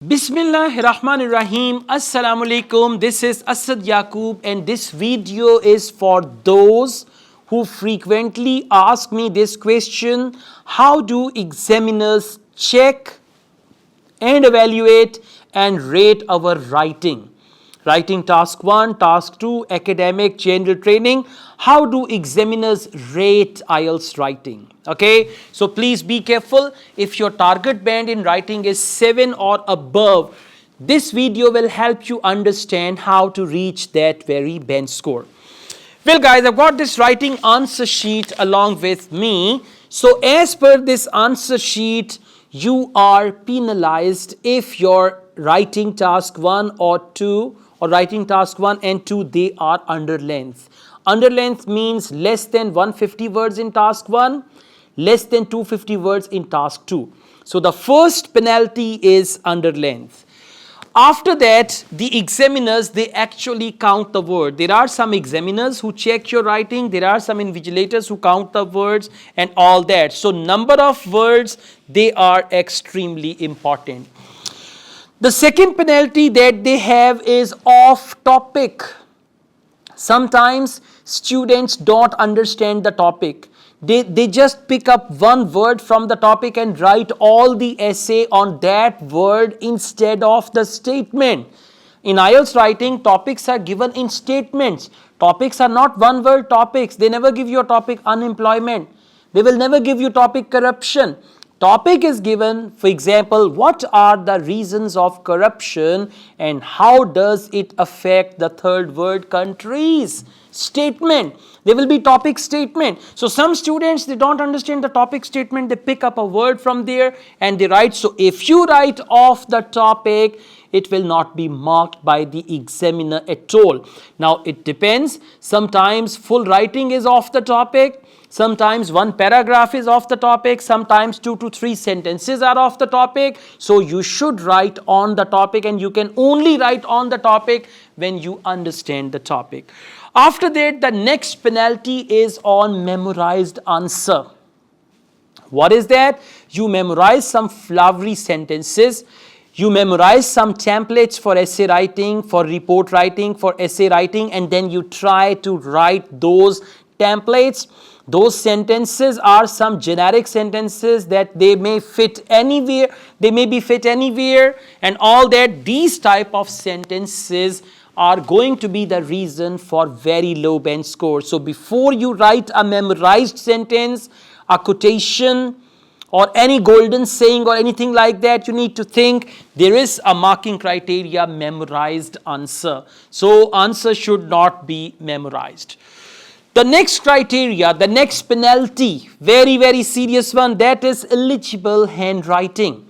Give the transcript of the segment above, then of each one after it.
Bismillahirrahmanirrahim. Assalamu alaikum. This is Asad Yaqub and this video is for those who frequently ask me this question: how do examiners check and evaluate and rate our writing? Writing task 1, task 2, academic general training. How do examiners rate IELTS writing? Okay, so please be careful. If your target band in writing is 7 or above, this video will help you understand how to reach that very band score. Well guys, I've got this writing answer sheet along with me. So as per this answer sheet, you are penalized if your writing task 1 or 2 or writing task 1 and 2, they are under length. Under length means less than 150 words in task 1, less than 250 words in task 2. So the first penalty is under length. After that, the examiners, they actually count the word. There are some examiners who check your writing. There are some invigilators who count the words and all that. So number of words, they are extremely important. The second penalty that they have is off topic. Sometimes students don't understand the topic. They just pick up one word from the topic and write all the essay on that word instead of the statement. In IELTS writing, topics are given in statements. Topics are not one word topics. They never give you a topic unemployment. They will never give you topic corruption. Topic is given, for example, what are the reasons of corruption and how does it affect the third world countries? Statement. There will be topic statement. So some students, they don't understand the topic statement. They pick up a word from there and they write. So if you write off the topic, it will not be marked by the examiner at all. Now it depends. Sometimes full writing is off the topic. Sometimes one paragraph is off the topic. Sometimes 2 to 3 sentences are off the topic. So you should write on the topic and you can only write on the topic when you understand the topic. After that, the next penalty is on memorized answer. What is that? You memorize some flowery sentences. You memorize some templates for essay writing, for report writing, for essay writing, and then you try to write those templates. Those sentences are some generic sentences that they may fit anywhere, they may be fit anywhere and all that. These type of sentences are going to be the reason for very low band score. So before you write a memorized sentence, a quotation or any golden saying or anything like that, you need to think there is a marking criteria, memorized answer. So answer should not be memorized. The next criteria, the next penalty, very serious one, that is illegible handwriting.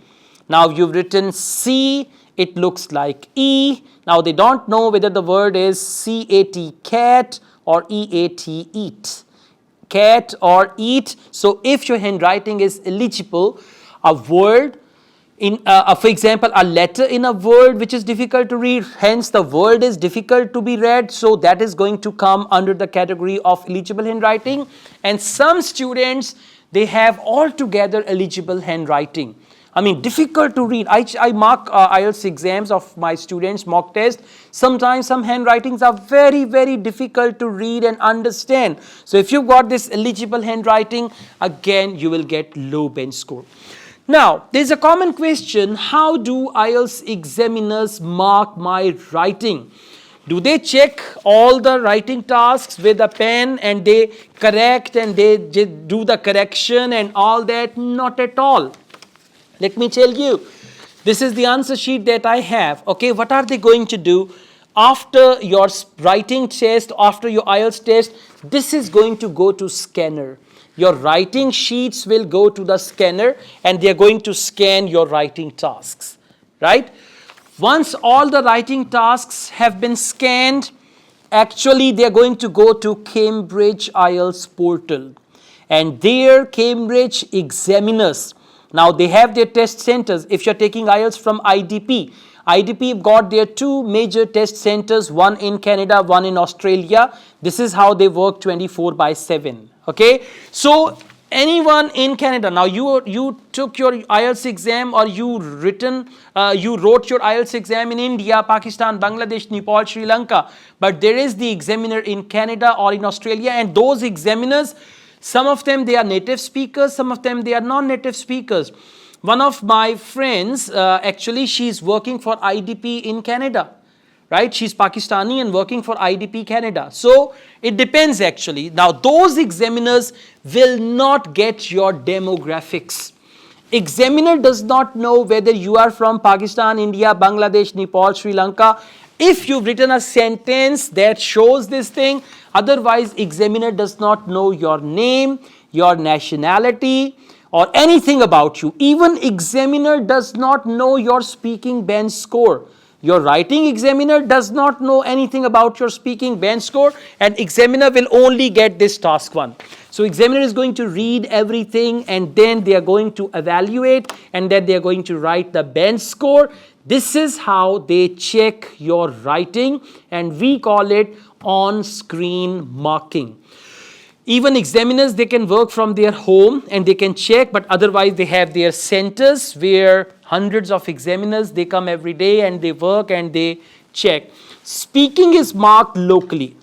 Now you've written C, it looks like E. Now they don't know whether the word is C-A-T, cat, or E-A-T, eat. Cat or eat. So if your handwriting is illegible, a word, for example, a letter in a word which is difficult to read, hence the word is difficult to be read, so that is going to come under the category of illegible handwriting. And some students, they have altogether illegible handwriting. I mean, difficult to read. I mark IELTS exams of my students, mock test. Sometimes some handwritings are very difficult to read and understand. So if you've got this illegible handwriting, again, you will get low band score. Now, there's a common question: how do IELTS examiners mark my writing? Do they check all the writing tasks with a pen and they correct and they do the correction and all that? Not at all. Let me tell you, this is the answer sheet that I have. Okay, what are they going to do? After your writing test, after your IELTS test, this is going to go to scanner. Your writing sheets will go to the scanner and they are going to scan your writing tasks, right? Once all the writing tasks have been scanned, actually they are going to go to Cambridge IELTS portal. And there Cambridge examiners, now they have their test centers. If you're taking IELTS from IDP got their 2 major test centers, one in Canada, one in Australia. This is how they work 24/7. Okay, so Anyone in Canada, now you took your IELTS exam or you wrote your IELTS exam in India, Pakistan, Bangladesh, Nepal, Sri Lanka, but there is the examiner in Canada or in Australia, and those examiners, some of them they are native speakers, some of them they are non-native speakers. One of my friends, actually she's working for IDP in Canada. Right, she's Pakistani and working for IDP Canada. So it depends actually. Now those examiners will not get your demographics. Examiner does not know whether you are from Pakistan, India, Bangladesh, Nepal, Sri Lanka. If you've written a sentence that shows this thing, otherwise examiner does not know your name, your nationality, or anything about you. Even examiner does not know your speaking bench score. Your writing examiner does not know anything about your speaking bench score, and examiner will only get this task one. So examiner is going to read everything and then they are going to evaluate and then they are going to write the bench score. This is how they check your writing and we call it on-screen marking. Even examiners, they can work from their home and they can check, but otherwise they have their centers where hundreds of examiners, they come every day and they work and they check. Speaking is marked locally.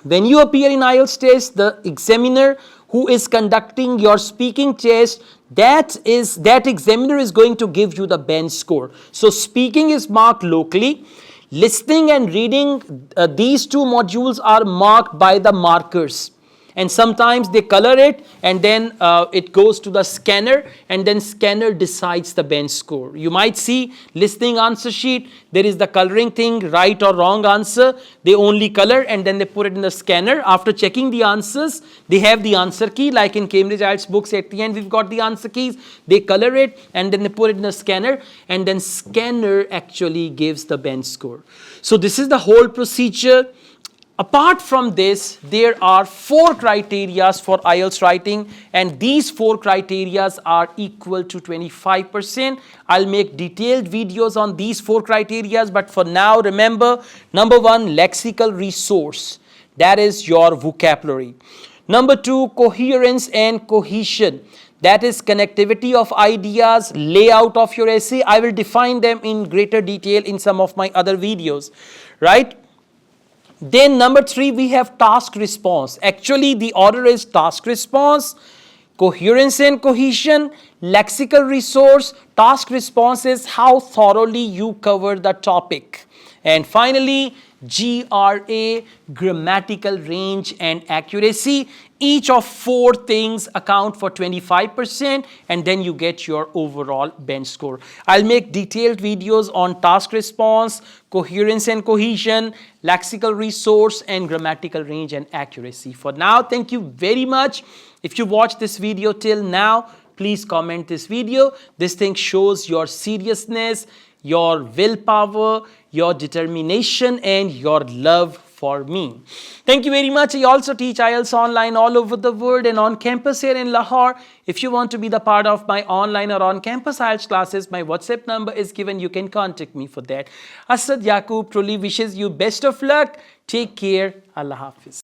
When you appear in IELTS test, the examiner who is conducting your speaking test, that examiner is going to give you the bench score. So speaking is marked locally. Listening and reading, these two modules are marked by the markers. And sometimes they color it and then it goes to the scanner and then scanner decides the bench score. You might see listening answer sheet, there is the coloring thing, right or wrong answer. They only color and then they put it in the scanner. After checking the answers, they have the answer key, like in Cambridge IELTS books at the end we've got the answer keys. They color it and then they put it in the scanner and then scanner actually gives the bench score. So this is the whole procedure. Apart from this, there are 4 criteria for IELTS writing, and these 4 criteria are equal to 25%. I'll make detailed videos on these 4 criteria, but for now, remember, number 1, lexical resource. That is your vocabulary. Number 2, coherence and cohesion. That is connectivity of ideas, layout of your essay. I will define them in greater detail in some of my other videos, right? Then number 3, we have task response. Actually, the order is task response, coherence and cohesion, lexical resource. Task response is how thoroughly you cover the topic. And finally, GRA, grammatical range and accuracy. Each of 4 things account for 25% and then you get your overall bench score. I'll make detailed videos on task response, coherence and cohesion, lexical resource and grammatical range and accuracy. For now, thank you very much. If you watched this video till now, please comment this video. This thing shows your seriousness, your willpower, your determination and your love for me. Thank you very much. I also teach IELTS online all over the world and on campus here in Lahore. If you want to be the part of my online or on campus IELTS classes, my WhatsApp number is given. You can contact me for that. Asad Yaqub truly wishes you best of luck. Take care. Allah Hafiz.